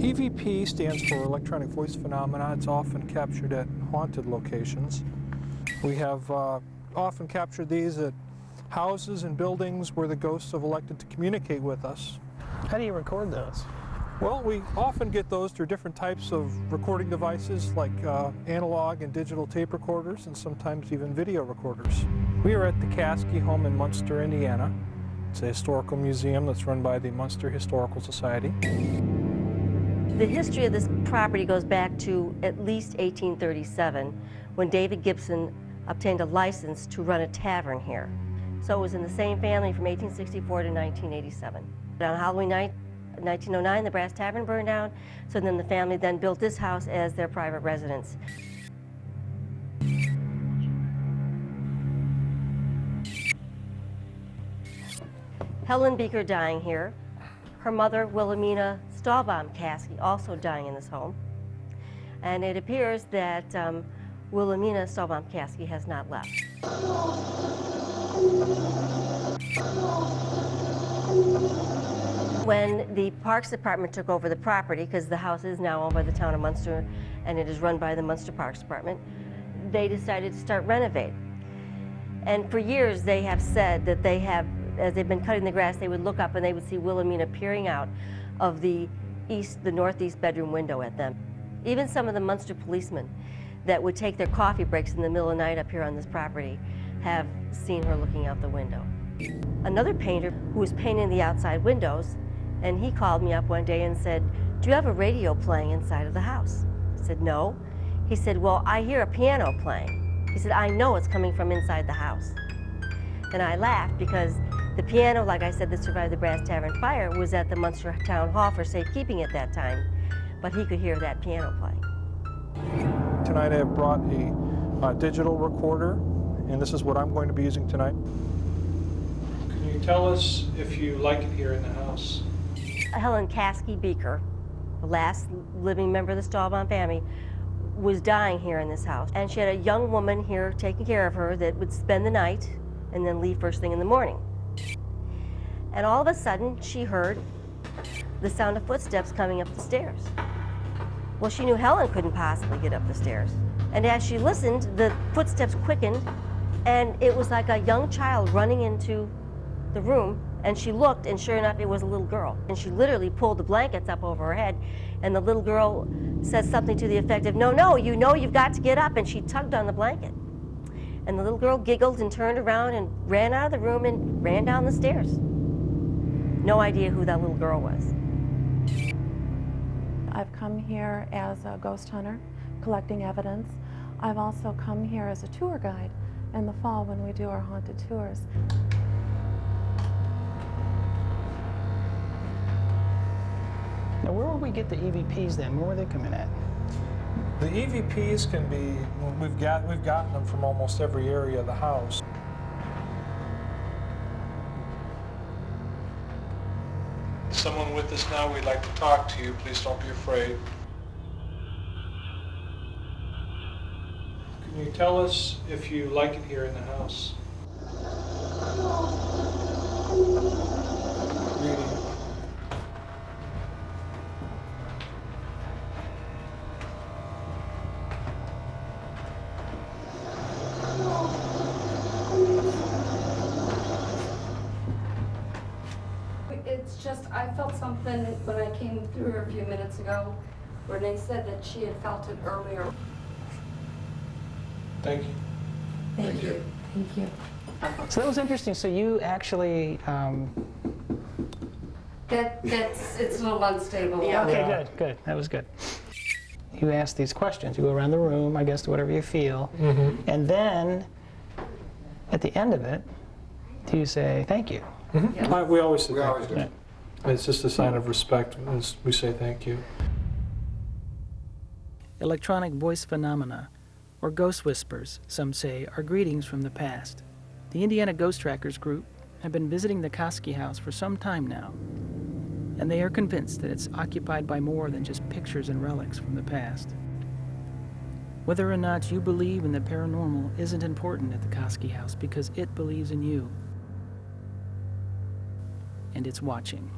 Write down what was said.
EVP stands for electronic voice phenomena. It's often captured at haunted locations. We have often captured these at houses and buildings where the ghosts have elected to communicate with us. How do you record those? Well, we often get those through different types of recording devices like analog and digital tape recorders and sometimes even video recorders. We are at the Kaske home in Munster, Indiana. It's a historical museum that's run by the Munster Historical Society. The history of this property goes back to at least 1837 when David Gibson obtained a license to run a tavern here. So it was in the same family from 1864 to 1987. On Halloween night, 1909, the Brass Tavern burned down, so then the family then built this house as their private residence. Helen Beaker dying here. Her mother, Wilhelmina Stahlbaum Kaske, also dying in this home. And it appears that Wilhelmina Stahlbaum Kaske has not left. When the Parks Department took over the property, because the house is now owned by the town of Munster and it is run by the Munster Parks Department, they decided to start renovating. And for years they have said that they have, as they've been cutting the grass, they would look up and they would see Wilhelmina peering out of the northeast bedroom window at them. Even some of the Munster policemen that would take their coffee breaks in the middle of the night up here on this property have seen her looking out the window. Another painter who was painting the outside windows, and he called me up one day and said, "Do you have a radio playing inside of the house?" I said, "No." He said, "Well, I hear a piano playing." He said, "I know it's coming from inside the house." And I laughed because the piano, like I said, that survived the Brass Tavern fire was at the Munster Town Hall for safekeeping at that time, but he could hear that piano playing. Tonight I have brought a digital recorder, and this is what I'm going to be using tonight. Can you tell us if you like it here in the house? Helen Kaske Beaker, the last living member of the Stahlbaum family, was dying here in this house. And she had a young woman here taking care of her that would spend the night and then leave first thing in the morning. And all of a sudden, she heard the sound of footsteps coming up the stairs. Well, she knew Helen couldn't possibly get up the stairs. And as she listened, the footsteps quickened, and it was like a young child running into the room, and she looked, and sure enough, it was a little girl. And she literally pulled the blankets up over her head, and the little girl said something to the effect of, "No, you know you've got to get up," and she tugged on the blanket. And the little girl giggled and turned around and ran out of the room and ran down the stairs. No idea who that little girl was. I've come here as a ghost hunter, collecting evidence. I've also come here as a tour guide in the fall when we do our haunted tours. Now, where would we get the EVPs then? Where were they coming at? The EVPs can be, we've gotten them from almost every area of the house. Someone with us now, we'd like to talk to you. Please don't be afraid. Can you tell us if you like it here in the house? Reading. It's just, I felt something when I came through here a few minutes ago. Renee said that she had felt it earlier. Thank you. Thank you. Thank you. So that was interesting. So you actually... It's a little unstable. Yeah. Okay, good. That was good. You ask these questions. You go around the room, I guess, to whatever you feel. Mm-hmm. And then, at the end of it, do you say, "Thank you"? Mm-hmm. Yes. We always say We thank always you. do. It's just a sign of respect as we say thank you. Electronic voice phenomena, or ghost whispers, some say, are greetings from the past. The Indiana Ghost Trackers group have been visiting the Kaske house for some time now, and they are convinced that it's occupied by more than just pictures and relics from the past. Whether or not you believe in the paranormal isn't important at the Kaske house because it believes in you. And it's watching.